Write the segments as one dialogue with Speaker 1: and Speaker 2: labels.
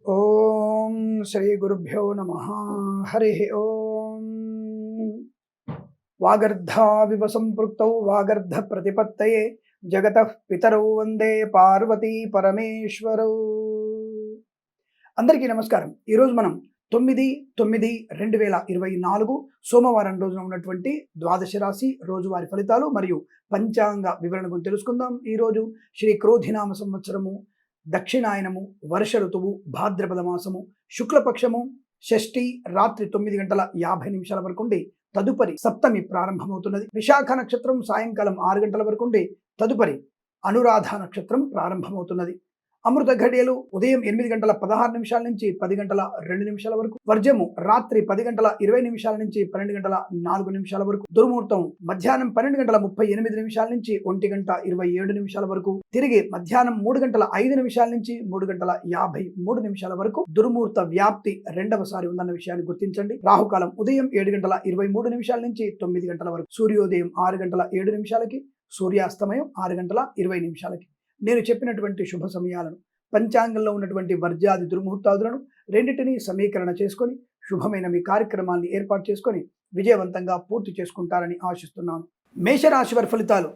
Speaker 1: ఓం శ్రీ గురుభ్యో నమః. హరి ఓం. వాగర్ధావివ సంపృక్తౌ వాగర్ధ ప్రతిపత్తయే జగతః పితరౌ వందే పార్వతీ పరమేశ్వరౌ. అందరికీ నమస్కారం. ఈరోజు మనం 9/9/2024 సోమవారం రోజున ఉన్నటువంటి ద్వాదశ రాశి రోజువారి ఫలితాలు మరియు పంచాంగ వివరణ గురించి తెలుసుకుందాం. ఈరోజు శ్రీ క్రోధినామ సంవత్సరము, దక్షిణాయనము, వర్ష ఋతువు, భాద్రపద మాసము, శుక్లపక్షము, షష్ఠి రాత్రి 9:50 వరకు ఉండి తదుపరి సప్తమి ప్రారంభమవుతున్నది. విశాఖ నక్షత్రం సాయంకాలం 6 గంటల వరకు ఉండి తదుపరి అనురాధ నక్షత్రం ప్రారంభమవుతున్నది. అమృత ఘడియలు ఉదయం 8:16 నుంచి 10:02 వరకు, వర్జము రాత్రి 10:20 నుంచి 12:04 వరకు, దుర్ముహూర్తం మధ్యాహ్నం 12:38 నుంచి 1:27 వరకు, తిరిగి మధ్యాహ్నం 3:05 నుంచి 3:53 వరకు దుర్ముహూర్త వ్యాప్తి రెండవసారి ఉందన్న విషయాన్ని గుర్తించండి. రాహుకాలం ఉదయం 7:23 నుంచి 9 గంటల వరకు, సూర్యోదయం 6:07, సూర్యాస్తమయం 6:20. నేను చెప్పినటువంటి శుభ సమయాలను, పంచాంగంలో ఉన్నటువంటి వర్జాది దుర్ముహూర్తాదులను రెండింటినీ సమీకరణ చేసుకొని శుభమైన మీ కార్యక్రమాన్ని ఏర్పాటు చేసుకొని విజయవంతంగా పూర్తి చేసుకుంటారని ఆశిస్తున్నాను. మేషరాశి వారి ఫలితాలు.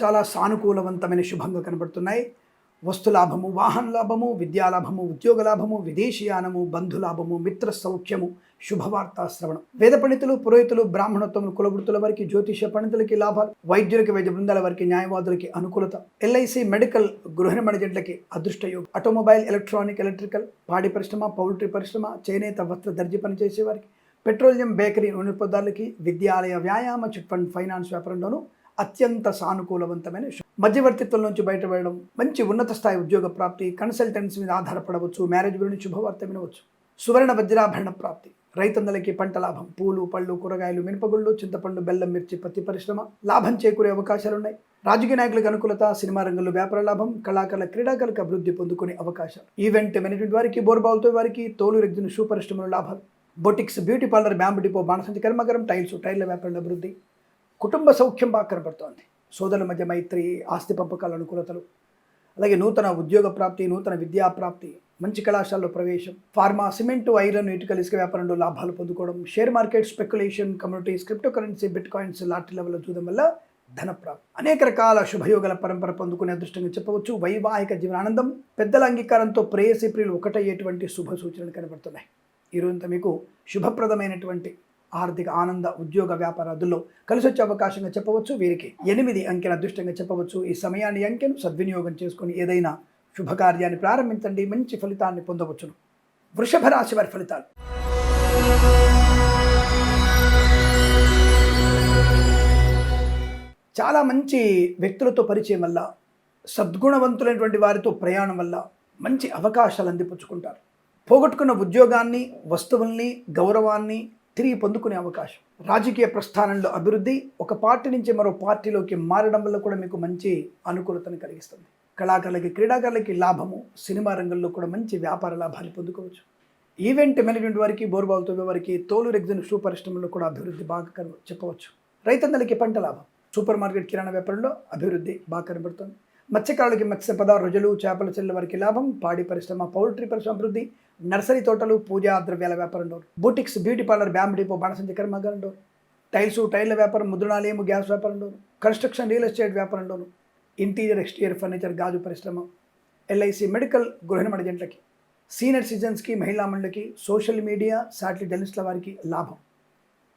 Speaker 1: చాలా సానుకూలవంతమైన శుభంగా కనబడుతున్నాయి. వస్తులాభము, వాహన లాభము, విద్యాలాభము, ఉద్యోగ లాభము, విదేశీయానము, బంధులాభము, మిత్ర సౌఖ్యము, శుభవార్తా శ్రవణం. వేద పండితులు, పురోహితులు, బ్రాహ్మణోత్తములు, కులవృత్తుల వారికి, జ్యోతిష పండితులకి లాభాలు, వైద్యులకి, వైద్య బృందాల వారికి, న్యాయవాదులకి అనుకూలత, ఎల్ఐసి, మెడికల్, గృహ నిర్మాణ జంటలకి అదృష్టయోగం, ఆటోమొబైల్, ఎలక్ట్రానిక్, ఎలక్ట్రికల్, పాడి పరిశ్రమ, పౌల్ట్రీ పరిశ్రమ, చేనేత, వస్త్ర దర్జీ పనిచేసే వారికి, పెట్రోలియం, బేకరీ, నూనె పదార్థాలకి, విద్యాలయ, వ్యాయామ, చిట్ ఫండ్, ఫైనాన్స్ వ్యాపారంలోనూ అత్యంత సానుకూలవంతమైన మధ్యవర్తిత్వం నుంచి బయటపడడం, మంచి ఉన్నత స్థాయి ఉద్యోగ ప్రాప్తి, కన్సల్టెన్సీ మీద ఆధారపడవచ్చు, మ్యారేజ్ గురించి శుభవార్త వినవచ్చు, సువర్ణ వజ్రాభరణ ప్రాప్తి, రైతన్నలకి పంట లాభం, పూలు, పళ్ళు, కూరగాయలు, మినపగుళ్ళు, చింతపండు, బెల్లం, మిర్చి, పత్తి పరిశ్రమ లాభం చేకూరే అవకాశాలున్నాయి. రాజకీయ నాయకులకు అనుకూలత, సినిమా రంగంలో వ్యాపార లాభం, కళాకారుల, క్రీడాకారులకు అభివృద్ధి పొందుకునే అవకాశాలు, ఈవెంట్ మేనేజ్మెంట్ వారికి, బోర్బావులతో వారికి, తోలు రెగ్జిన్ షూ పరిశ్రమలో లాభాలు, boutiques, beauty parlour, bamboo depot, బాణసంచి కర్మగరం, టైల్స్, టైర్ల వ్యాపారంలో అభివృద్ధి, కుటుంబ సౌఖ్యం బాగా కనబడుతోంది. సోదరుల మధ్య మైత్రి, ఆస్తి పంపకాల అనుకూలతలు, అలాగే నూతన ఉద్యోగ ప్రాప్తి, నూతన విద్యా ప్రాప్తి, మంచి కళాశాలలో ప్రవేశం, ఫార్మా, సిమెంటు, ఐరన్, ఇటుకల, ఇసుక వ్యాపారంలో లాభాలు పొందుకోవడం, share market, speculation, communities, crypto currency, bit coins, lottery లెవెల్లో చూడడం వల్ల ధన ప్రాప్తి, అనేక రకాల శుభయోగాల పరంపర పొందుకునే అదృష్టంగా చెప్పవచ్చు. వైవాహిక జీవనానందం, పెద్దల అంగీకారంతో ప్రేయసి ప్రియులు ఒకటయ్యేటువంటి శుభ సూచనలు కనబడుతున్నాయి. ఈరోజంతా మీకు శుభప్రదమైనటువంటి ఆర్థిక ఆనంద, ఉద్యోగ, వ్యాపారాదుల్లో కలిసి వచ్చే అవకాశంగా చెప్పవచ్చు. వీరికి 8 అంకెల అదృష్టంగా చెప్పవచ్చు. ఈ సమయాన్ని, అంకెను సద్వినియోగం చేసుకొని ఏదైనా శుభకార్యాన్ని ప్రారంభించండి, మంచి ఫలితాన్ని పొందవచ్చును. వృషభ రాశి వారి ఫలితాలు. చాలా మంచి వ్యక్తులతో పరిచయం వల్ల, సద్గుణవంతులైనటువంటి వారితో ప్రయాణం వల్ల మంచి అవకాశాలు అందిపుచ్చుకుంటారు. పోగొట్టుకున్న ఉద్యోగాన్ని, వస్తువుల్ని, గౌరవాన్ని తిరిగి పొందుకునే అవకాశం, రాజకీయ ప్రస్థానంలో అభివృద్ధి, ఒక పార్టీ నుంచి మరో పార్టీలోకి మారడం వల్ల కూడా మీకు మంచి అనుకూలతను కలిగిస్తుంది. కళాకారులకి, క్రీడాకారులకి లాభము, సినిమా రంగంలో కూడా మంచి వ్యాపార లాభాలు పొందుకోవచ్చు. ఈవెంట్ మేనేజ్మెంట్ వారికి, బోర్బావులతో వారికి, తోలు రెగ్జిన్ షూ పరిశ్రమలో కూడా అభివృద్ధి బాగా చెప్పవచ్చు. రైతన్నలకి పంట లాభం, సూపర్ మార్కెట్, కిరాణా వ్యాపారంలో అభివృద్ధి బాగా కనబడుతుంది. మత్స్యకారులకి మత్స్యపద, రొజలు, చేపల చెల్లెల వారికి లాభం, పాడి పరిశ్రమ, పౌల్ట్రీ పరిశ్రమ అభివృద్ధి, నర్సరీ తోటలు, పూజా ద్రవ్యాల వ్యాపారంలో, boutiques, beauty parlour, bamboo depot, బాణసంచి కర్మాగారంలో, టైల్స్, టైర్ల వ్యాపారం, ముద్రణాలయము, గ్యాస్ వ్యాపారంలోను, కన్స్ట్రక్షన్, రియల్ ఎస్టేట్ వ్యాపారంలోను, ఇంటీరియర్, ఎక్స్టీరియర్ ఫర్నిచర్, గాజు పరిశ్రమ, ఎల్ఐసి, మెడికల్, గృహ నిర్మాణ జంటలకి, సీనియర్ సిటిజన్స్కి, మహిళా మండలికి, సోషల్ మీడియా, శాటిలైట్ జర్నలిస్టుల వారికి లాభం,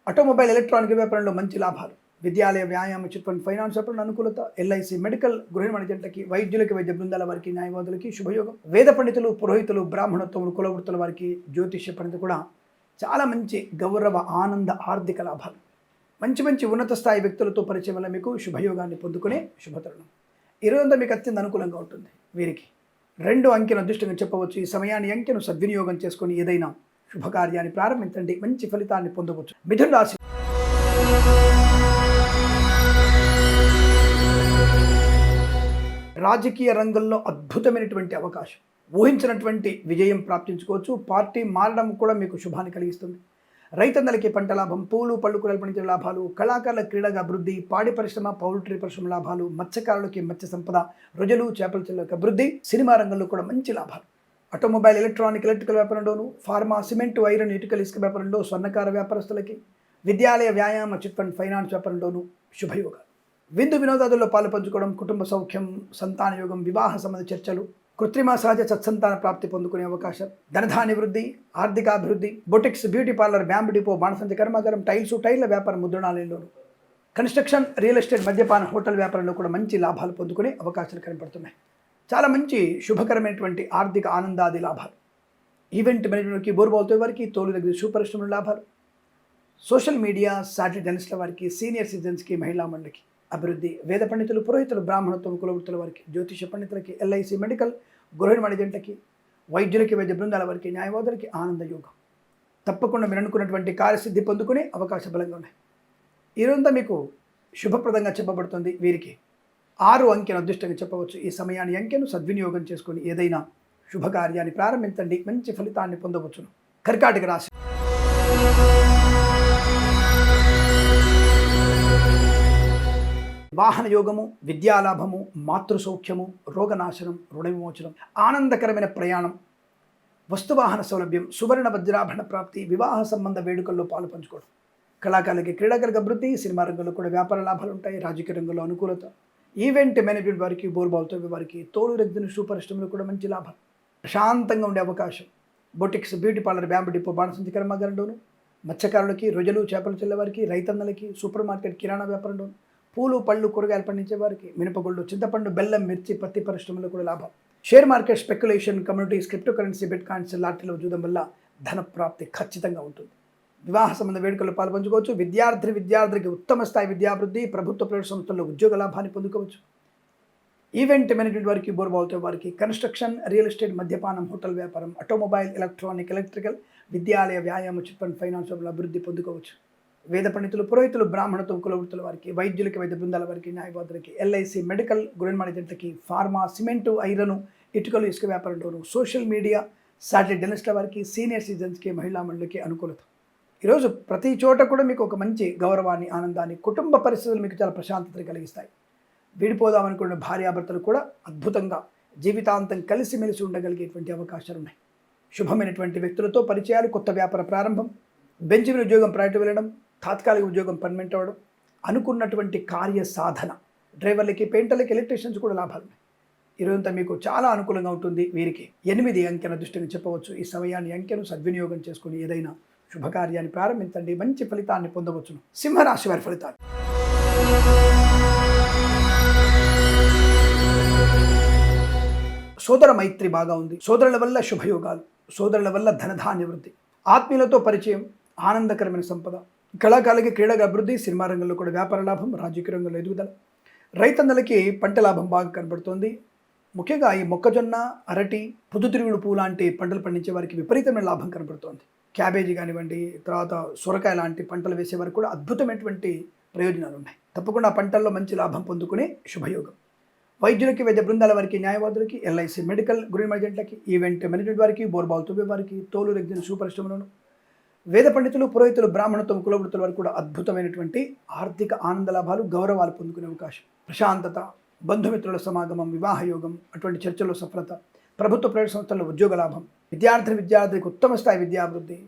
Speaker 1: ఆటోమొబైల్, ఎలక్ట్రానిక్ వ్యాపారంలో మంచి లాభాలు, విద్యాలయ, వ్యాయామ, చిట్ ఫండ్, ఫైనాన్స్ వ్యాపారంలో అనుకూలత, ఎల్ఐసి, మెడికల్, గృహ నిర్మాణ జంటలకి, వైద్యులకి, వైద్య బృందాల వారికి, న్యాయవాదులకి శుభయోగం, వేద పండితులు, పురోహితులు, బ్రాహ్మణోత్తములు, కులవృత్తుల వారికి, జ్యోతిష పండితులు కూడా చాలా మంచి గౌరవ, ఆనంద, ఆర్థిక లాభాలు, మంచి ఉన్నత స్థాయి వ్యక్తులతో పరిచయం వల్ల మీకు శుభయోగాన్ని పొందుకునే శుభతరుణం. ఈరోజంతా మీకు అత్యంత అనుకూలంగా ఉంటుంది. వీరికి 2 అంకెను అదృష్టంగా చెప్పవచ్చు. ఈ సమయాన్ని, అంకెను సద్వినియోగం చేసుకొని ఏదైనా శుభకార్యాన్ని ప్రారంభించండి, మంచి ఫలితాన్ని పొందవచ్చు. మిథున రాశి. రాజకీయ రంగంలో అద్భుతమైనటువంటి అవకాశం, ఊహించినటువంటి విజయం ప్రాప్తించుకోవచ్చు. పార్టీ మారడం కూడా మీకు శుభాన్ని కలిగిస్తుంది. రైతన్నలకి పంట లాభం, పూలు పళ్ళు కూరలు పండించే లాభాలు, కళాకారుల క్రీడగా అభివృద్ధి, పాడి పరిశ్రమ పౌల్ట్రీ పరిశ్రమ లాభాలు, మత్స్యకారులకి మత్స్య సంపద, రొయ్యలు చేపల చెల్లెలకు అభివృద్ధి, సినిమా రంగంలో కూడా మంచి లాభాలు. ఆటోమొబైల్ ఎలక్ట్రికల్ వ్యాపారంలోను, ఫార్మా సిమెంట్ ఐరన్ ఇటుకల ఇసుక వ్యాపారంలో, స్వర్ణకార వ్యాపారస్తులకి, విద్యాలయ వ్యాయామ చిట్ ఫండ్ ఫైనాన్స్ వ్యాపారంలోను శుభయోగాలు. విందు వినోదాదుల్లో పాలు పంచుకోవడం, కుటుంబ సౌఖ్యం, సంతాన యోగం, వివాహ సంబంధ చర్చలు, కృత్రిమ సహజ సత్సంతాన ప్రాప్తి పొందుకునే అవకాశం, ధనధాన్య వృద్ధి, ఆర్థికాభివృద్ధి, boutiques, beauty parlour, bamboo depot, బాణసంచ కర్మాగారం, టైల్ల వ్యాపారం, ముద్రణాలయంలోను, కన్స్ట్రక్షన్, రియల్ ఎస్టేట్, మద్యపాన, హోటల్ వ్యాపారంలో కూడా మంచి లాభాలు పొందుకునే అవకాశాలు కనపడుతున్నాయి. చాలా మంచి శుభకరమైనటువంటి ఆర్థిక ఆనందాది లాభాలు. ఈవెంట్ మేనేజ్మెంట్కి, బోర్బాల్తో వారికి, తోలు దగ్గర సూపరిశ్రమల లాభాలు, సోషల్ మీడియా, సాటిలైట్ జర్నలిస్టుల వారికి, సీనియర్ సిటిజన్స్కి, మహిళా మండలికి అభివృద్ధి, వేద పండితులు, పురోహితులు, బ్రాహ్మణత్వం, కులవృత్తుల వారికి, జ్యోతిష పండితులకి, ఎల్ఐసి మెడికల్, గృహిణి ఏజెంట్లకి, వైద్యులకి, వైద్య బృందాల వారికి, న్యాయవాదులకి ఆనంద యోగం. తప్పకుండా మీరు అనుకున్నటువంటి కార్యసిద్ధి పొందుకునే అవకాశ బలంగా ఉన్నాయి. ఈరోజంతా మీకు శుభప్రదంగా చెప్పబడుతుంది. వీరికి 6 అంకెను అదృష్టంగా చెప్పవచ్చు. ఈ సమయాన్ని అంకెను సద్వినియోగం చేసుకొని ఏదైనా శుభకార్యాన్ని ప్రారంభించండి, మంచి ఫలితాన్ని పొందవచ్చును. కర్కాటక రాశి. వాహన యోగము, విద్యాలాభము, మాతృ సౌఖ్యము, రోగనాశనం, రుణ విమోచనం, ఆనందకరమైన ప్రయాణం, వస్తువాహన సౌలభ్యం, సువర్ణ వజ్రాభరణ ప్రాప్తి, వివాహ సంబంధ వేడుకల్లో పాలు పంచుకోవడం, కళాకారులకి క్రీడాకారులకు అభివృద్ధి, సినిమా రంగంలో కూడా వ్యాపార లాభాలు ఉంటాయి, రాజకీయ రంగంలో అనుకూలత, ఈవెంట్ మేనేజ్మెంట్ వారికి, బోర్బాల్తో వారికి, తోలు రెగ్జిన్ సూపరిశ్రమలో కూడా మంచి లాభాలు, ప్రశాంతంగా ఉండే అవకాశం, boutiques, beauty parlour, bamboo depot, బాణసంచి కర్మాగారంలోను, మత్స్యకారులకి, రొయ్యలు చేపల చెల్లెవారికి, రైతన్నలకి, సూపర్ మార్కెట్ కిరాణా వ్యాపారంలోను, పూలు పళ్ళు కూరగాయలు పండించే వారికి, మినపగుళ్ళు, చింతపండు, బెల్లం, మిర్చి, పత్తి పరిశ్రమలో కూడా లాభం. Share market, speculation, communities, crypto currency, bitcoins, లాటరీలో చూడడం వల్ల ధన ప్రాప్తి ఖచ్చితంగా ఉంటుంది. వివాహ సంబంధ వేడుకల్లో పాల్పంచుకోవచ్చు. విద్యార్థికి ఉత్తమ స్థాయి విద్యాభివృద్ధి, ప్రభుత్వ ప్రైవేట్ సంస్థల్లో ఉద్యోగ లాభాన్ని పొందుకోవచ్చు. ఈవెంట్ మేనేజ్మెంట్ వారికి, బోర్బాల్తో వారికి, కన్స్ట్రక్షన్, రియల్ ఎస్టేట్, మద్యపానం, హోటల్ వ్యాపారం, ఆటోమొబైల్, ఎలక్ట్రికల్, విద్యాలయ వ్యాయామ చిట్ ఫండ్ ఫైనాన్స్ అభివృద్ధి పొందుకోవచ్చు. వేద పండితులు, పురోహితులు, బ్రాహ్మణత్వం, కులవృత్తుల వారికి, వైద్యులకి, వైద్య బృందాల వారికి, న్యాయవాదులకి, ఎల్ఐసి మెడికల్, గృహిణి ఏజెంట్లకి, ఫార్మా సిమెంటు ఐరన్ ఇటుకలు ఇసుక వ్యాపారంలోను, సోషల్ మీడియా, సాటిలైట్ జర్నలిస్టుల వారికి, సీనియర్ సిటిజన్స్కి, మహిళా మండలికి అనుకూలత. ఈరోజు ప్రతి చోట కూడా మీకు ఒక మంచి గౌరవాన్ని, ఆనందాన్ని, కుటుంబ పరిస్థితులు మీకు చాలా ప్రశాంతతని కలిగిస్తాయి. విడిపోదామనుకున్న భార్యాభర్తలు కూడా అద్భుతంగా జీవితాంతం కలిసిమెలిసి ఉండగలిగేటువంటి అవకాశాలు ఉన్నాయి. శుభమైనటువంటి వ్యక్తులతో పరిచయాలు, కొత్త వ్యాపార ప్రారంభం, బెంచ్ మీద ఉద్యోగం ప్రయటన వెళ్ళడం, తాత్కాలిక ఉద్యోగం పర్మనెంట్ అవ్వడం, అనుకున్నటువంటి కార్య సాధన, డ్రైవర్లకి, పెయింటర్లకి, ఎలక్ట్రీషియన్స్ కూడా లాభాలు ఉన్నాయి. ఈరోజంతా మీకు చాలా అనుకూలంగా ఉంటుంది. వీరికి 8 అంకెన దృష్టిని చెప్పవచ్చు. ఈ సమయాన్ని అంకెను సద్వినియోగం చేసుకుని ఏదైనా శుభకార్యాన్ని ప్రారంభించండి, మంచి ఫలితాన్ని పొందవచ్చును. సింహరాశి వారి ఫలితాలు. సోదర మైత్రి బాగా ఉంది. సోదరుల వల్ల శుభయోగాలు, సోదరుల వల్ల ధనధాన్య వృద్ధి, ఆత్మీయులతో పరిచయం, ఆనందకరమైన సంపద, కళాకారులకి క్రీడగా అభివృద్ధి, సినిమా రంగంలో కూడా వ్యాపార లాభం, రాజకీయ రంగంలో ఎదుగుదల, రైతన్నలకి పంట లాభం బాగా కనబడుతోంది. ముఖ్యంగా ఈ మొక్కజొన్న, అరటి, పొద్దుతిరుగుడు పువ్వు లాంటి పంటలు పండించే వారికి విపరీతమైన లాభం కనబడుతోంది. క్యాబేజీ కానివ్వండి, తర్వాత సొరకాయ లాంటి పంటలు వేసే వారికి కూడా అద్భుతమైనటువంటి ప్రయోజనాలు ఉన్నాయి. తప్పకుండా ఆ పంటల్లో మంచి లాభం పొందుకునే శుభయోగం. వైద్యులకి, వైద్య బృందాల వారికి, న్యాయవాదులకి, ఎల్ఐసి మెడికల్, గృహిణి ఏజెంట్లకి, ఈవెంట్ మేనేజ్మెంట్ వారికి, బోర్బాల్తో వారికి, తోలు రెగ్జిన్ సూపరిశ్రమలను, వేద పండితులు, పురోహితులు, బ్రాహ్మణత్వం, కులవృత్తుల వారికి కూడా అద్భుతమైనటువంటి ఆర్థిక ఆనంద లాభాలు, గౌరవాలు పొందుకునే అవకాశం, ప్రశాంతత, బంధుమిత్రుల సమాగమం, వివాహ యోగం, అటువంటి చర్చల్లో సఫలత, ప్రభుత్వ ప్రైవేట్ సంస్థల్లో ఉద్యోగ లాభం, విద్యార్థికి ఉత్తమ స్థాయి విద్యాభివృద్ధి,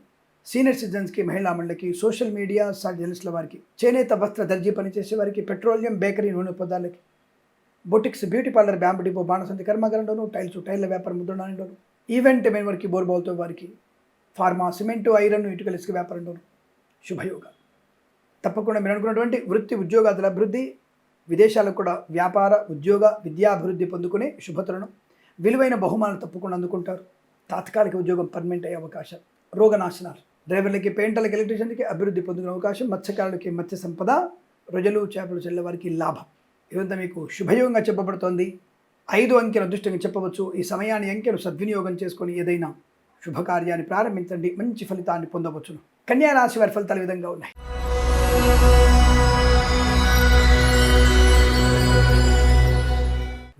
Speaker 1: సీనియర్ సిటిజన్స్కి, మహిళా మండలికి, సోషల్ మీడియా, సాటిలైట్ జర్నలిస్టుల వారికి, చేనేత వస్త్ర దర్జీ పనిచేసే వారికి, పెట్రోలియం, బేకరీ, నూనె పదార్థాలకి, boutiques, beauty parlour, bamboo depot, బాణసంచి కర్మాగారంలోను, టైల్ల వ్యాపారం, ముద్రణాలయంలోను, ఈవెంట్ మెయిన్ వారికి, బోర్బాల్తో వారికి, ఫార్మా సిమెంటు ఐరన్ ఇటుకల ఇసుక వ్యాపారంలోను శుభయోగాలు. తప్పకుండా మీరు అనుకున్నటువంటి వృత్తి ఉద్యోగాదుల అభివృద్ధి, విదేశాలకు కూడా వ్యాపార, ఉద్యోగ, విద్యాభివృద్ధి పొందుకునే శుభతరుణం. విలువైన బహుమానాలు తప్పకుండా అందుకుంటారు. తాత్కాలిక ఉద్యోగం పర్మనెంట్ అయ్యే అవకాశం, రోగనాశనాలు, డ్రైవర్లకి, పెయింటర్లకి, ఎలక్ట్రీషియన్కి అభివృద్ధి పొందుకునే అవకాశం, మత్స్యకారులకి మత్స్య సంపద, రొయ్యలు చేపలు చెల్లె వారికి లాభం. ఇదంతా మీకు శుభయోగంగా చెప్పబడుతోంది. 5 అంకెను అదృష్టంగా చెప్పవచ్చు. ఈ సమయాన్ని అంకెను సద్వినియోగం చేసుకొని ఏదైనా శుభకార్యాన్ని ప్రారంభించండి, మంచి ఫలితాన్ని పొందవచ్చును. కన్యా రాశి వారి ఫలితాలు ఈ విధంగా ఉన్నాయి.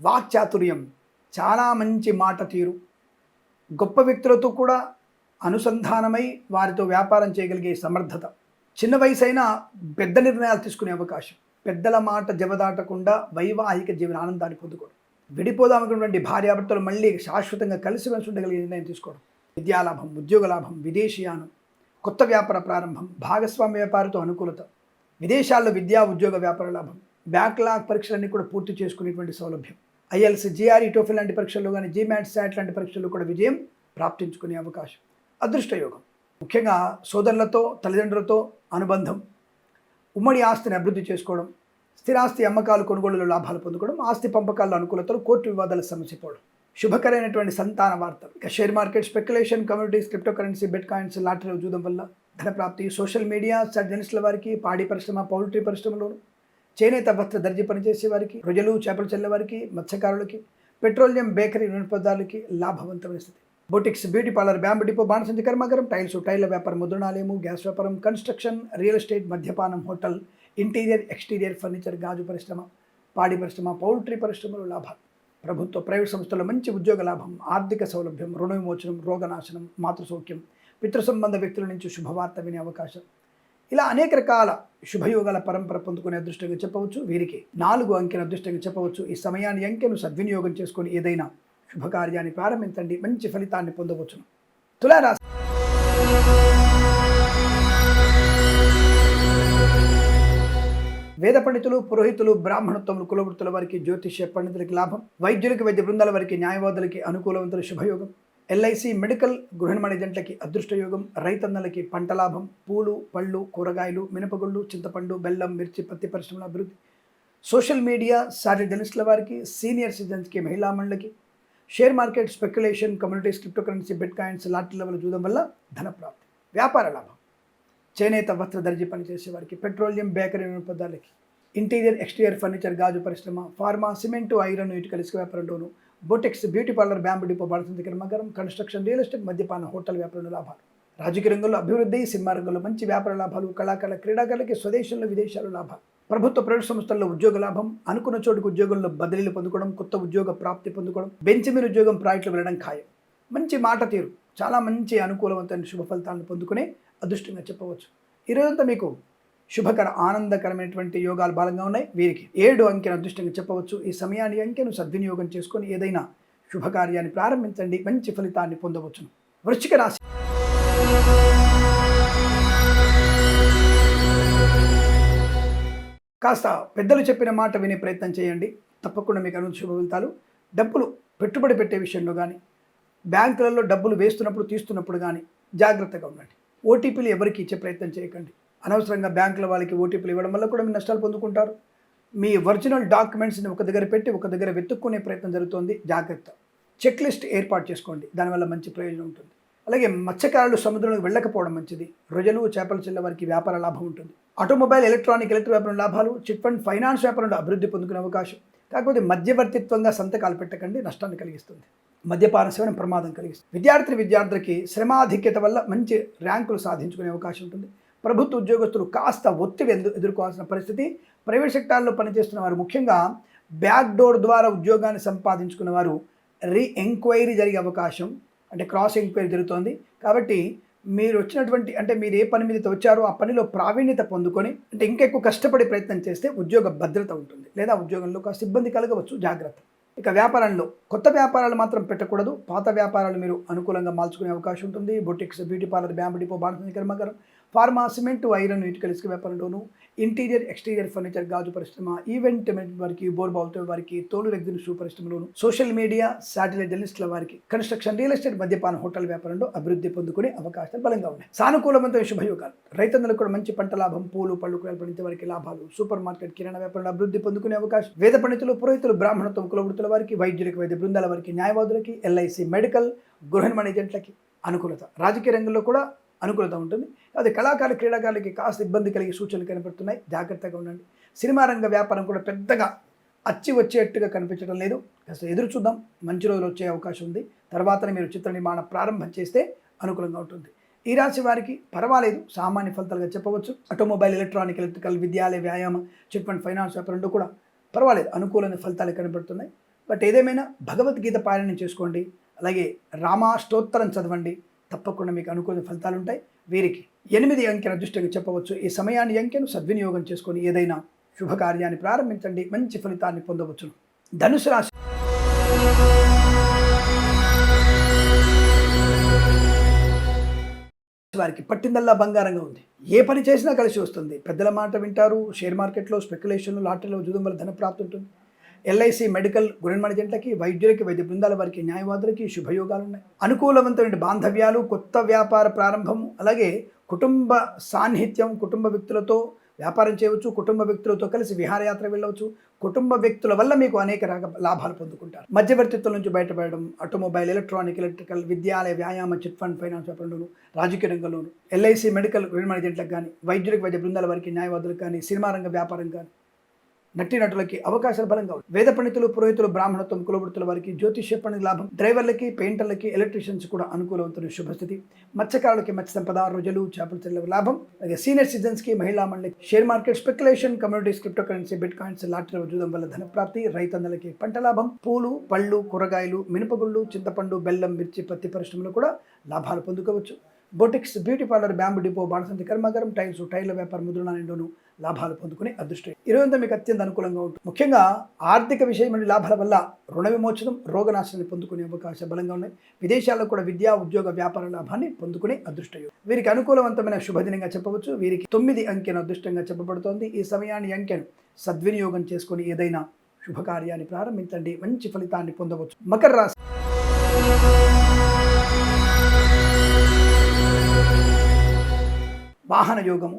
Speaker 1: వాక్చాతుర్యం, చాలా మంచి మాట తీరు, గొప్ప వ్యక్తులతో కూడా అనుసంధానమై వారితో వ్యాపారం చేయగలిగే సమర్థత, చిన్న వయసైనా పెద్ద నిర్ణయాలు తీసుకునే అవకాశం, పెద్దల మాట జవదాటకుండా వైవాహిక జీవన ఆనందాన్ని పొందుకోవడం, విడిపోదామనుకున్నటువంటి భార్యాభర్తలు మళ్ళీ శాశ్వతంగా కలిసిమెలిసి ఉండగలిగే నిర్ణయం తీసుకోవడం, విద్యాలాభం, ఉద్యోగ లాభం, విదేశీయానం, కొత్త వ్యాపార ప్రారంభం, భాగస్వామ్య వ్యాపారంతో అనుకూలత, విదేశాల్లో విద్యా ఉద్యోగ వ్యాపార లాభం, బ్యాక్లాగ్ పరీక్షలన్నీ కూడా పూర్తి చేసుకునేటువంటి సౌలభ్యం, ఐఎల్స్, జిఆర్ఈ, టోఫెల్ లాంటి పరీక్షల్లో కానీ, జీమాట్, శాట్ లాంటి పరీక్షల్లో కూడా విజయం ప్రాప్తించుకునే అవకాశం, అదృష్టయోగం, ముఖ్యంగా సోదరులతో, తల్లిదండ్రులతో అనుబంధం, ఉమ్మడి ఆస్తిని అభివృద్ధి చేసుకోవడం, స్థిరాస్తి అమ్మకాలు, కొనుగోలులో లాభాలు పొందుకోవడం, ఆస్తి పంపకాల్లో అనుకూలతలు, కోర్టు వివాదాల సమస్య పోవడం, శుభకరమైనటువంటి సంతాన వార్తలు. ఇక share market, speculation, communities, crypto currency, bitcoins, లాటరీలు చూడడం వల్ల ధనప్రాప్తి, సోషల్ మీడియా, జర్నలిస్టుల వారికి, పాడి పరిశ్రమ, పౌల్ట్రీ పరిశ్రమలోను, చేనేత వస్త్ర దర్జీ పనిచేసే వారికి, రొయ్యలు చేపలు చల్లే వారికి, మత్స్యకారులకి, పెట్రోలియం, బేకరీ, నూనె పదార్థాలకి లాభవంతమైన స్థితి. Boutiques, beauty parlour, bamboo depot, బాణసంచి కర్మాగారం, టైల్స్, టైర్ల వ్యాపారం, ముద్రణాలయము, గ్యాస్ వ్యాపారం, కన్స్ట్రక్షన్, రియల్ ఎస్టేట్, మద్యపానం, హోటల్, ఇంటీరియర్, ఎక్స్టీరియర్ ఫర్నిచర్, గాజు పరిశ్రమ, పాడి పరిశ్రమ, పౌల్ట్రీ పరిశ్రమలు లాభాలు. ప్రభుత్వ, ప్రైవేట్ సంస్థల్లో మంచి ఉద్యోగ లాభం, ఆర్థిక సౌలభ్యం, రుణ విమోచనం, రోగనాశనం, మాతృ సౌఖ్యం, పితృ సంబంధ వ్యక్తుల నుంచి శుభవార్త వినే అవకాశం. ఇలా అనేక రకాల శుభయోగాల పరంపర పొందుకునే అదృష్టంగా చెప్పవచ్చు. వీరికి 4 అంకెను అదృష్టంగా చెప్పవచ్చు. ఈ సమయాన్ని అంకెను సద్వినియోగం చేసుకొని ఏదైనా శుభకార్యాన్ని ప్రారంభించండి, మంచి ఫలితాన్ని పొందవచ్చును. తులారాశి. వేద పండితులు, పురోహితులు, బ్రాహ్మణోత్తములు, కులవృత్తుల వారికి, జ్యోతిష్య పండితులకి లాభం, వైద్యులకి, వైద్య బృందాల వారికి, న్యాయవాదులకి అనుకూలవంతుల శుభయోగం, ఎల్ఐసి, మెడికల్, గృహ నిర్మాణ ఏజెంట్లకి అదృష్టయోగం, రైతన్నలకి పంట లాభం, పూలు, పళ్ళు, కూరగాయలు, మినపగుళ్ళు, చింతపండు, బెల్లం, మిర్చి, పత్తి పరిశ్రమల అభివృద్ధి, సోషల్ మీడియా, సాటిలైట్ జర్నలిస్టుల వారికి, సీనియర్ సిటిజన్స్కి, మహిళా మండలికి, share market, speculation, communities, crypto currency, bit coins, lottery level చూడడం వల్ల ధనప్రాప్తి, వ్యాపార లాభం, చేనేత వస్త్ర దర్జీ పనిచేసే వారికి, పెట్రోలియం, బేకరీ, నూనె పదార్థాలకి, ఇంటీరియర్, ఎక్స్టీరియర్ ఫర్నిచర్, గాజు పరిశ్రమ, ఫార్మా, సిమెంటు, ఐరన్, ఇటుకల, ఇసుక వ్యాపారంలోను, boutiques, beauty parlour, bamboo depot, బాణసంచి కర్మాగారం, కన్స్ట్రక్షన్, రియల్ ఎస్టేట్, మద్యపాన, హోటల్ వ్యాపారంలో లాభాలు, రాజకీయ రంగంలో అభివృద్ధి, సినిమా రంగంలో మంచి వ్యాపార లాభాలు, కళాకారుల, క్రీడాకారులకి స్వదేశంలో, విదేశాల్లో లాభాలు, ప్రభుత్వ, ప్రైవేట్ సంస్థల్లో ఉద్యోగ లాభం, అనుకున్న చోటుకు ఉద్యోగంలో బదిలీలు పొందుకోవడం, కొత్త ఉద్యోగ ప్రాప్తి పొందుకోవడం, బెంచ్ మీద ఉద్యోగం, ప్రాజెక్టులు వెళ్ళడం ఖాయం, మంచి మాట తీరు, చాలా మంచి అనుకూలవంతమైన శుభ ఫలితాలను పొందుకునే అదృష్టంగా చెప్పవచ్చు. ఈరోజంతా మీకు శుభకర, ఆనందకరమైనటువంటి యోగాలు బలంగా ఉన్నాయి. వీరికి 7 అంకెను అదృష్టంగా చెప్పవచ్చు. ఈ సమయాన్ని అంకెను సద్వినియోగం చేసుకొని ఏదైనా శుభకార్యాన్ని ప్రారంభించండి, మంచి ఫలితాన్ని పొందవచ్చును. వృశ్చిక రాశి. కాస్త పెద్దలు చెప్పిన మాట వినే ప్రయత్నం చేయండి, తప్పకుండా మీకు అనుభవ శుభ ఫలితాలు. డబ్బులు పెట్టుబడి పెట్టే విషయంలో కానీ, బ్యాంకులలో డబ్బులు వేస్తున్నప్పుడు, తీస్తున్నప్పుడు కానీ జాగ్రత్తగా ఉండండి. ఓటీపీలు ఎవరికి ఇచ్చే ప్రయత్నం చేయకండి. అనవసరంగా బ్యాంకుల వాళ్ళకి ఓటీపీలు ఇవ్వడం వల్ల కూడా మీరు నష్టాలు పొందుకుంటారు. మీ ఒరిజినల్ డాక్యుమెంట్స్ని ఒక దగ్గర పెట్టి ఒక దగ్గర వెతుక్కునే ప్రయత్నం జరుగుతుంది, జాగ్రత్త. చెక్ లిస్ట్ ఏర్పాటు చేసుకోండి, దానివల్ల మంచి ప్రయోజనం ఉంటుంది. అలాగే మత్స్యకారులు సముద్రంలోకి వెళ్ళకపోవడం మంచిది. రొయ్యలు, చేపలు చెల్లె వారికి వ్యాపార లాభం ఉంటుంది. ఆటోమొబైల్, ఎలక్ట్రిక్ వ్యాపారం లాభాలు, చిట్ ఫండ్, ఫైనాన్స్ వ్యాపారంలో అభివృద్ధి పొందుకునే అవకాశం. కాకపోతే మధ్యవర్తిత్వంగా సంతకాలు పెట్టకండి, నష్టాన్ని కలిగిస్తుంది. మద్యపాన సేవనం ప్రమాదం కలిగిస్తుంది. విద్యార్థులకి శ్రమాధిక్యత వల్ల మంచి ర్యాంకులు సాధించుకునే అవకాశం ఉంటుంది. ప్రభుత్వ ఉద్యోగస్తులు కాస్త ఒత్తిడి ఎదుర్కోవాల్సిన పరిస్థితి. ప్రైవేట్ సెక్టార్లో పనిచేస్తున్న వారు, ముఖ్యంగా బ్యాక్ డోర్ ద్వారా ఉద్యోగాన్ని సంపాదించుకున్న వారు ఎంక్వైరీ జరిగే అవకాశం, అంటే క్రాస్ ఎంక్వైరీ జరుగుతోంది. కాబట్టి మీరు వచ్చినటువంటి, అంటే మీరు ఏ పని మీద వచ్చారో ఆ పనిలో ప్రావీణ్యత పొందుకొని, అంటే ఇంకా ఎక్కువ కష్టపడి ప్రయత్నం చేస్తే ఉద్యోగ భద్రత ఉంటుంది, లేదా ఉద్యోగంలో కాస్త ఇబ్బంది కలగవచ్చు, జాగ్రత్త. ఇక వ్యాపారంలో కొత్త వ్యాపారాలు మాత్రం పెట్టకూడదు. పాత వ్యాపారాలు మీరు అనుకూలంగా మార్చుకునే అవకాశం ఉంటుంది. Boutiques, beauty parlour, bamboo depot, బాణసంచి కర్మాగారం, ఫార్మా, సిమెంటు, ఐరన్, ఇటుకల, ఇసుక వ్యాపారంలోను, ఇంటీరియర్, ఎక్స్టీరియర్ ఫర్నిచర్, గాజు పరిశ్రమ, ఈవెంట్ మేనేజ్మెంట్ వారికి, బోర్బాల్తో వారికి, తోలు రెగ్జిన్ షూ పరిశ్రమలోను, సోషల్ మీడియా, శాటిలైట్ జర్నలిస్టుల వారికి, కన్స్ట్రక్షన్, రియల్ ఎస్టేట్, మద్యపాన, హోటల్ వ్యాపారంలో అభివృద్ధి పొందుకునే అవకాశాలు బలంగా ఉన్నాయి. సానుకూలవంతమైన శుభయోగాలు. రైతన్నలకు కూడా మంచి పంట లాభం, పూలు, పళ్ళు, కూరలు పండించే వారికి లాభాలు, సూపర్ మార్కెట్, కిరాణా వ్యాపారంలో అభివృద్ధి పొందుకునే అవకాశం. వేద పండితులు, పురోహితులు, బ్రాహ్మణత్వం, కులవృత్తుల వారికి, వైద్యులకి, వైద్య బృందాల వారికి, న్యాయవాదులకి, ఎల్ఐసి, మెడికల్, గృహ నిర్మాణ ఏజెంట్లకి అనుకూలత. రాజకీయ రంగంలో కూడా అనుకూలత ఉంటుంది. అది కళాకారులు, క్రీడాకారులకి కాస్త ఇబ్బంది కలిగే సూచనలు కనపడుతున్నాయి, జాగ్రత్తగా ఉండండి. సినిమా రంగ వ్యాపారం కూడా పెద్దగా అచ్చి వచ్చేట్టుగా కనిపించడం లేదు, కాస్త ఎదురు చూద్దాం, మంచి రోజులు వచ్చే అవకాశం ఉంది. తర్వాతనే మీరు చిత్ర నిర్మాణం ప్రారంభం చేస్తే అనుకూలంగా ఉంటుంది. ఈ రాశి వారికి పర్వాలేదు, సామాన్య ఫలితాలుగా చెప్పవచ్చు. ఆటోమొబైల్, ఎలక్ట్రికల్, విద్యాలయ, వ్యాయామం, చిట్ ఫండ్, ఫైనాన్స్ వ్యాపారం కూడా పర్వాలేదు, అనుకూలమైన ఫలితాలు కనబడుతున్నాయి. బట్ ఏదేమైనా భగవద్గీత పారాయణం చేసుకోండి, అలాగే రామాష్టోత్తరం చదవండి, తప్పకుండా మీకు అనుకూల ఫలితాలు ఉంటాయి. వీరికి 8 అంకెను అదృష్టంగా చెప్పవచ్చు. ఈ సమయాన్ని అంకెను సద్వినియోగం చేసుకొని ఏదైనా శుభకార్యాన్ని ప్రారంభించండి, మంచి ఫలితాన్ని పొందవచ్చును. ధనుసు రాశి వారికి పట్టిందల్లా బంగారంగా ఉంది. ఏ పని చేసినా కలిసి వస్తుంది. పెద్దల మాట వింటారు. షేర్ మార్కెట్లో స్పెక్యులేషన్లు, లాటరీలో జూదం వల్ల ధన ప్రాప్తి ఉంటుంది. ఎల్ఐసి, మెడికల్, గుణమణ జంటలకి, వైద్యులకి, వైద్య బృందాల వారికి, న్యాయవాదులకి శుభయోగాలు ఉన్నాయి. అనుకూలవంతమైన బాంధవ్యాలు, కొత్త వ్యాపార ప్రారంభం, అలాగే కుటుంబ సాన్నిహిత్యం, కుటుంబ వ్యక్తులతో వ్యాపారం చేయవచ్చు, కుటుంబ వ్యక్తులతో కలిసి విహారయాత్ర వెళ్ళవచ్చు. కుటుంబ వ్యక్తుల వల్ల మీకు అనేక లాభాలు పొందుకుంటారు. మధ్యవర్తిత్వం నుంచి బయటపడడం, ఆటోమొబైల్, ఎలక్ట్రానిక్, ఎలక్ట్రికల్, విద్యాలయ, వ్యాయామ, చిట్ ఫండ్, ఫైనాన్స్ వ్యాపారంలోను, రాజకీయ రంగంలోను, ఎల్ఐసి, మెడికల్, గుణమణ జంటలకు కానీ, వైద్యులకు, వైద్య బృందాల వారికి, న్యాయవాదులకు కానీ, సినిమా రంగ వ్యాపారం కానీ, నటీనటులకి అవకాశాలు బలంగా ఉన్నాయి. వేద పండితులు, పురోహితులు, బ్రాహ్మణత్వం, కులవృత్తుల వారికి, జ్యోతిష్య పండితుల లాభం, డ్రైవర్లకి, పెయింటర్లకి, ఎలక్ట్రీషియన్స్ కూడా అనుకూలవంతున్న శుభస్థితి. మత్స్యకారులకి మత్స్య సంపద, రోజులు, చేపల చెల్లెల లాభం. అలాగే సీనియర్ సిటిజన్స్కి, మహిళా మండలికి, share market, speculation, communities, crypto currency, bit coins, lottery జూదం వల్ల ధన ప్రాప్తి. రైతన్నలకి పంట లాభం. పూలు, పళ్ళు, కూరగాయలు, మినపగుళ్ళు, చింతపండు, బెల్లం, మిర్చి, పత్తి పరిశ్రమలో కూడా లాభాలు పొందుకోవచ్చు. Boutiques, beauty parlour, bamboo depot, బాణసంచి కర్మాగారం, టైల్స్, టైర్ల వ్యాపారం, ముద్రణాలయంలోనూ లాభాలు పొందుకునే అదృష్టం. ఈరోజు మీకు అత్యంత అనుకూలంగా ఉంటుంది. ముఖ్యంగా ఆర్థిక విషయమైన లాభాల వల్ల రుణ విమోచనం, రోగనాశనాన్ని పొందుకునే అవకాశాలు బలంగా ఉన్నాయి. విదేశాల్లో కూడా విద్యా, ఉద్యోగ, వ్యాపార లాభాన్ని పొందుకునే అదృష్టం. వీరికి అనుకూలవంతమైన శుభదినంగా చెప్పవచ్చు. వీరికి 9 అంకెను అదృష్టంగా చెప్పబడుతోంది. ఈ సమయాన్ని అంకెను సద్వినియోగం చేసుకుని ఏదైనా శుభకార్యాన్ని ప్రారంభించండి, మంచి ఫలితాన్ని పొందవచ్చు. మకర రాశి వాహన యోగము,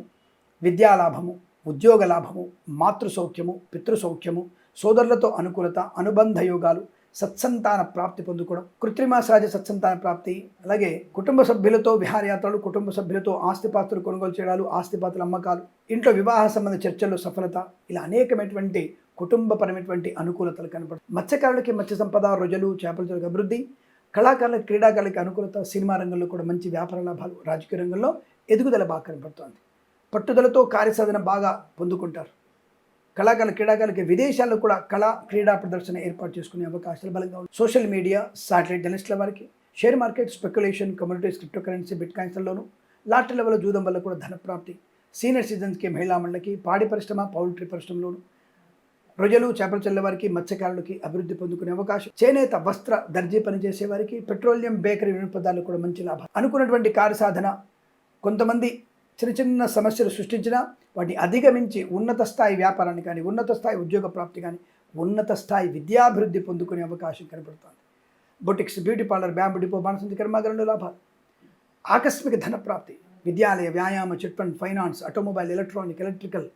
Speaker 1: విద్యాలాభము, ఉద్యోగ లాభము, మాతృ సౌఖ్యము, పితృ సౌఖ్యము, సోదరులతో అనుకూలత, అనుబంధ యోగాలు, సత్సంతాన ప్రాప్తి పొందుకోవడం, కృత్రిమ సహజ సత్సంతాన ప్రాప్తి, అలాగే కుటుంబ సభ్యులతో విహారయాత్రలు, కుటుంబ సభ్యులతో ఆస్తిపాస్తులు కొనుగోలు చేయడాలు, ఆస్తిపాస్తుల అమ్మకాలు, ఇంట్లో వివాహ సంబంధ చర్చల్లో సఫలత, ఇలా అనేకమైనటువంటి కుటుంబపరమైనటువంటి అనుకూలతలు కనపడతాయి. మత్స్యకారులకి మత్స్య సంపద, రొజలు, చేపల చెరుకు అభివృద్ధి, కళాకారులకు, క్రీడాకారులకి అనుకూలత, సినిమా రంగంలో కూడా మంచి వ్యాపార లాభాలు, రాజకీయ రంగంలో ఎదుగుదల బాగా కనపడుతోంది. పట్టుదలతో కార్యసాధన బాగా పొందుకుంటారు. కళాకారులు, క్రీడాకారులకి విదేశాల్లో కూడా కళా క్రీడా ప్రదర్శన ఏర్పాటు చేసుకునే అవకాశాలు బలంగా ఉన్నాయి. సోషల్ మీడియా, శాటిలైట్ జర్నలిస్టుల వారికి, share market, speculation, communities, crypto currency, bit కాయిన్స్లోను, లాటరీల వల్ల జూదం వల్ల కూడా ధన ప్రాప్తి. సీనియర్ సిటిజన్స్కి, మహిళా మండలికి, పాడి పరిశ్రమ, పౌల్ట్రీ పరిశ్రమలోను, రొయ్యలు, చేపల చెల్లె వారికి, మత్స్యకారులకి అభివృద్ధి పొందుకునే అవకాశం. చేనేత, వస్త్ర, దర్జీ పనిచేసే వారికి, పెట్రోలియం, బేకరీ, వినియోగదారులకు కూడా మంచి లాభం. అనుకున్నటువంటి కార్యసాధన, కొంతమంది చిన్న చిన్న సమస్యలు సృష్టించినా వాటిని అధిగమించి ఉన్నత స్థాయి వ్యాపారాన్ని కానీ, ఉన్నత స్థాయి ఉద్యోగ ప్రాప్తి కానీ, ఉన్నత స్థాయి విద్యాభివృద్ధి పొందుకునే అవకాశం కనబడుతుంది. Boutiques, beauty parlour, bamboo depot, బాణసంచి కర్మాగారంలో లాభాలు. ఆకస్మిక ధన ప్రాప్తి. విద్యాలయ, వ్యాయామ, chit fund, finance, automobile, electronic, electrical,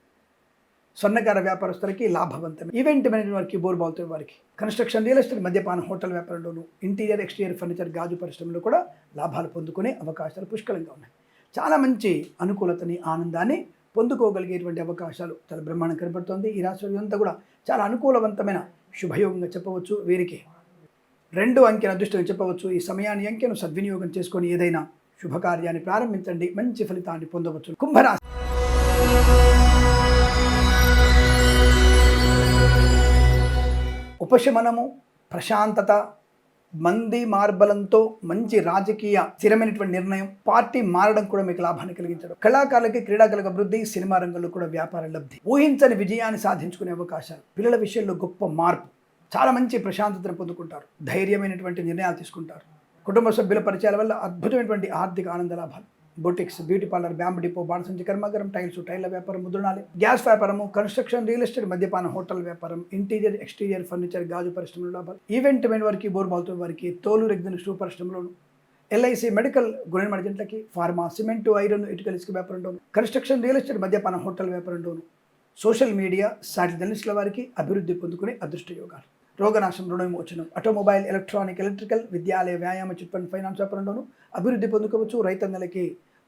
Speaker 1: స్వర్ణకార వ్యాపారస్తులకి లాభవంతం. ఈవెంట్ మేనేజ్మెంట్ వారికి, బోర్బాల్తో వారికి, కన్స్ట్రక్షన్, రియల్ ఎస్టేట్, మద్యపాన, హోటల్ వ్యాపారంలోను, ఇంటీరియర్, ఎక్స్టీరియర్ ఫర్నిచర్, గాజు పరిశ్రమలో కూడా లాభాలు పొందుకునే అవకాశాలు పుష్కలంగా ఉన్నాయి. చాలా మంచి అనుకూలతని, ఆనందాన్ని పొందుకోగలిగేటువంటి అవకాశాలు చాలా బ్రహ్మాండం కనబడుతోంది. ఈ రాశి అంతా కూడా చాలా అనుకూలవంతమైన శుభయోగంగా చెప్పవచ్చు. వీరికి 2 అంకెను అదృష్టంగా చెప్పవచ్చు. ఈ సమయాన్ని అంకెను సద్వినియోగం చేసుకొని ఏదైనా శుభకార్యాన్ని ప్రారంభించండి, మంచి ఫలితాన్ని పొందవచ్చు. కుంభరాశి ఉపశమనము, ప్రశాంతత, మంది మార్బలంతో మంచి రాజకీయ స్థిరమైనటువంటి నిర్ణయం, పార్టీ మారడం కూడా మీకు లాభాన్ని కలిగించడం. కళాకారులకి, క్రీడాకారులకు అభివృద్ధి, సినిమా రంగంలో కూడా వ్యాపార లబ్ధి, ఊహించని విజయాన్ని సాధించుకునే అవకాశాలు, పిల్లల విషయంలో గొప్ప మార్పు, చాలా మంచి ప్రశాంతతను పొందుకుంటారు, ధైర్యమైనటువంటి నిర్ణయాలు తీసుకుంటారు. కుటుంబ సభ్యుల పరిచయాల వల్ల అద్భుతమైనటువంటి ఆర్థిక ఆనంద లాభాలు. Boutiques, beauty parlour, bamboo depot, బాణసంచి కర్మాగారం, టైల్స్, టైర్ల వ్యాపారం, ముద్రణాలయం, గ్యాస్ వ్యాపారము, కన్స్ట్రక్షన్, రియల్ ఎస్టేట్, మద్యపాన, హోటల్ వ్యాపారం, ఇంటీరియర్, ఎక్స్టీరియర్ ఫర్నిచర్, గాజు పరిశ్రమలో లాభాలు. ఈవెంట్ మెన్ వారికి, బోర్బాల్తో వారికి, తోలు, రెగ్జిన్, షూ పరిశ్రమలోను, ఎల్ఐసి, మెడికల్, గుణమణ జంటలకి, ఫార్మా, సిమెంటు, ఐరన్, ఇటుకల, ఇసుక వ్యాపారంలోను, కన్స్ట్రక్షన్, రియల్ ఎస్టేట్, మద్యపాన, హోటల్ వ్యాపారంలోను, సోషల్ మీడియా, శాటిలైట్ జర్నలిస్టుల వారికి అభివృద్ధి పొందుకునే అదృష్ట యోగాలు. రోగనాశనం, రుణ విమోచనం, ఆటోమొబైల్, ఎలక్ట్రానిక్, ఎలక్ట్రికల్, విద్యాలయ, వ్యాయామ, చిట్ ఫండ్, ఫైనాన్స్ వ్యాపారంలోను అభివృద్ధి పొందుకోవచ్చు. రైతన్నలకి,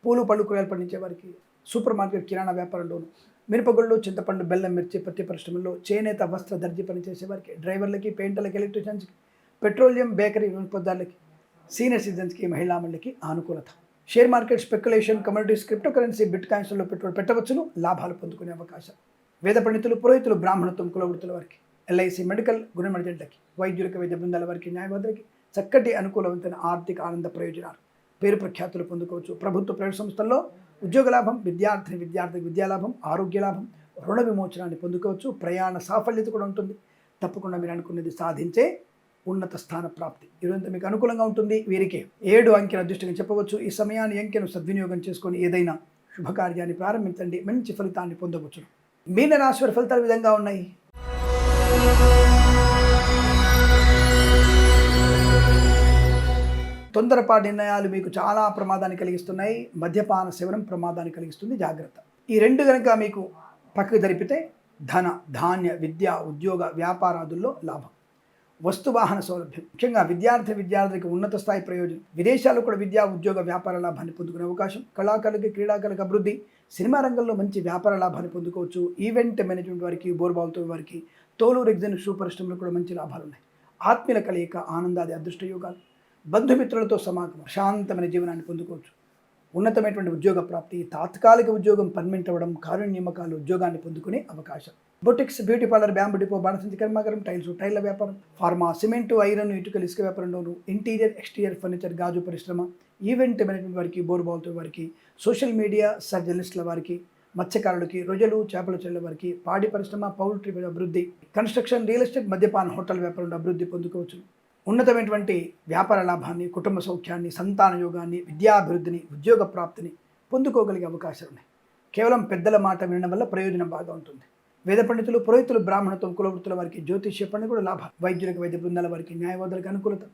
Speaker 1: పూలు, పళ్ళు, కూరగాయలు పండించే వారికి, సూపర్ మార్కెట్, కిరాణా వ్యాపారంలోను, మినపగుళ్ళు, చింతపండు, బెల్లం, మిర్చి, పత్తి పరిశ్రమల్లో, చేనేత, వస్త్ర, దర్జీ పనిచేసే వారికి, డ్రైవర్లకి, పెయింటర్లకి, ఎలక్ట్రీషియన్స్కి, పెట్రోలియం, బేకరీ, వినియోగదారులకి, సీనియర్ సిటిజన్స్కి, మహిళా మండలికి అనుకూలత. Share market, speculation, communities, crypto currency, bit కాయిన్స్లో పెట్టుబడి పెట్టవచ్చును, లాభాలు పొందుకునే అవకాశం. వేద పండితులు, పురోహితులు, బ్రాహ్మణత్వం, కులవృత్తుల వారికి, ఎల్ఐసి, మెడికల్, గుణమణ జంటలకి, వైద్యులకు, వైద్య బృందాల వారికి, న్యాయవాదులకి చక్కటి అనుకూలవంతమైన ఆర్థిక ఆనంద ప్రయోజనాలు. పేరు ప్రఖ్యాతులు పొందుకోవచ్చు. ప్రభుత్వ ప్రైవేట్ సంస్థల్లో ఉద్యోగ లాభం, విద్యార్థికి విద్యాలాభం, ఆరోగ్య లాభం, రుణ విమోచనాన్ని పొందుకోవచ్చు. ప్రయాణ సాఫల్యత కూడా ఉంటుంది. తప్పకుండా మీరు అనుకున్నది సాధించే ఉన్నత స్థాన ప్రాప్తి ఈరోజంతా మీకు అనుకూలంగా ఉంటుంది. వీరికి 7 అంకెల అదృష్టంగా చెప్పవచ్చు. ఈ సమయాన్ని అంకెను సద్వినియోగం చేసుకొని ఏదైనా శుభకార్యాన్ని ప్రారంభించండి, మంచి ఫలితాన్ని పొందవచ్చు. మీన రాశి వారి ఫలితాలు విధంగా ఉన్నాయి. తొందరపాటు నిర్ణయాలు మీకు చాలా ప్రమాదాన్ని కలిగిస్తున్నాయి. మద్యపాన సేవనం ప్రమాదాన్ని కలిగిస్తుంది, జాగ్రత్త. ఈ 2 కనుక మీకు పక్కకు జరిపితే ధన, ధాన్య, విద్య, ఉద్యోగ, వ్యాపారాదుల్లో లాభం. వస్తు వాహన సౌలభ్యం, ముఖ్యంగా విద్యార్థికి ఉన్నత స్థాయి ప్రయోజనం. విదేశాల్లో కూడా విద్యా, ఉద్యోగ, వ్యాపార లాభాన్ని పొందుకునే అవకాశం. కళాకారులకి, క్రీడాకారులకు అభివృద్ధి. సినిమా రంగంలో మంచి వ్యాపార లాభాన్ని పొందుకోవచ్చు. ఈవెంట్ మేనేజ్మెంట్ వారికి, బోర్బాల్తో వారికి, తోలూరు ఎగ్జిన్ షూ పరిశ్రమలో కూడా మంచి లాభాలు ఉన్నాయి. ఆత్మీయుల కలయిక, ఆనందాది అదృష్ట యోగాలు. బంధుమిత్రులతో సమాగమం, శాంతమైన జీవనాన్ని పొందుకోవచ్చు. ఉన్నతమైనటువంటి ఉద్యోగ ప్రాప్తి, తాత్కాలిక ఉద్యోగం పర్మనెంట్ అవ్వడం, కార్య నియామకాలు, ఉద్యోగాన్ని పొందుకునే అవకాశం. Boutiques, beauty parlour, bamboo depot, బాణసంచి కర్మాగారం, టైల్ల వ్యాపారం, ఫార్మా, సిమెంటు, ఐరన్, ఇటుకలు, ఇసుక వ్యాపారంలోను, ఇంటీరియర్, ఎక్స్టీరియర్ ఫర్నిచర్, గాజు పరిశ్రమ, ఈవెంట్ మేనేజ్మెంట్ వారికి, బోర్బాల్తో వారికి, సోషల్ మీడియా జర్నలిస్టుల వారికి, మత్స్యకారులకి, రొయ్యలు, చేపల చెల్లెల వారికి, పాడి పరిశ్రమ, పౌల్ట్రీ అభివృద్ధి, కన్స్ట్రక్షన్, రియల్ ఎస్టేట్, మద్యపాన, హోటల్ వ్యాపారంలో అభివృద్ధి పొందుకోవచ్చు. ఉన్నతమైనటువంటి వ్యాపార లాభాన్ని, కుటుంబ సౌఖ్యాన్ని, సంతాన యోగాన్ని, విద్యాభివృద్ధిని, ఉద్యోగ ప్రాప్తిని పొందుకోగలిగే అవకాశాలు ఉన్నాయి. కేవలం పెద్దల మాట వినడం వల్ల ప్రయోజనం బాగా ఉంటుంది. వేద పండితులు, పురోహితులు, బ్రాహ్మణత్వం, కులవృత్తుల వారికి, జ్యోతిష్య పండుగ కూడా లాభం. వైద్యులకు, వైద్య బృందాల వారికి, న్యాయవాదులకు అనుకూలత.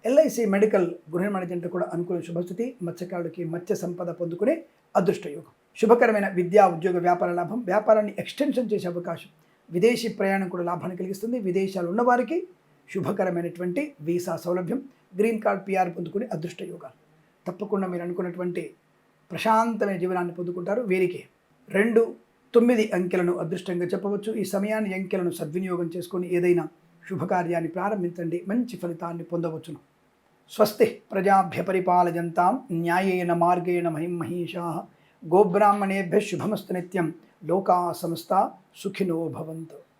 Speaker 1: ఎల్ఐసి, మెడికల్, గృహ నిర్మాణ కూడా అనుకూల శుభస్థితి. మత్స్యకారులకి మత్స్య సంపద పొందుకునే అదృష్ట యోగం. శుభకరమైన విద్యా, ఉద్యోగ, వ్యాపార లాభం. వ్యాపారాన్ని ఎక్స్టెన్షన్ చేసే అవకాశం. విదేశీ ప్రయాణం కూడా లాభాన్ని కలిగిస్తుంది. విదేశాలు ఉన్నవారికి శుభకరమైనటువంటి వీసా సౌలభ్యం, గ్రీన్ కార్డ్, పిఆర్ పొందుకునే అదృష్ట యోగాలు. తప్పకుండా మీరు అనుకున్నటువంటి ప్రశాంతమైన జీవనాన్ని పొందుకుంటారు. వీరికి 2, 9 అంకెలను అదృష్టంగా చెప్పవచ్చు. ఈ సమయాన్ని అంకెలను సద్వినియోగం చేసుకొని ఏదైనా శుభకార్యాన్ని ప్రారంభించండి, మంచి ఫలితాన్ని పొందవచ్చును. స్వస్తి ప్రజాభ్య పరిపాలయంతాం న్యాయేన మార్గేణ మహిమహీషాః గోబ్రాహ్మణేభ్యః శుభమస్తు నిత్యం. లోకా సమస్తా సుఖినో భవంతు.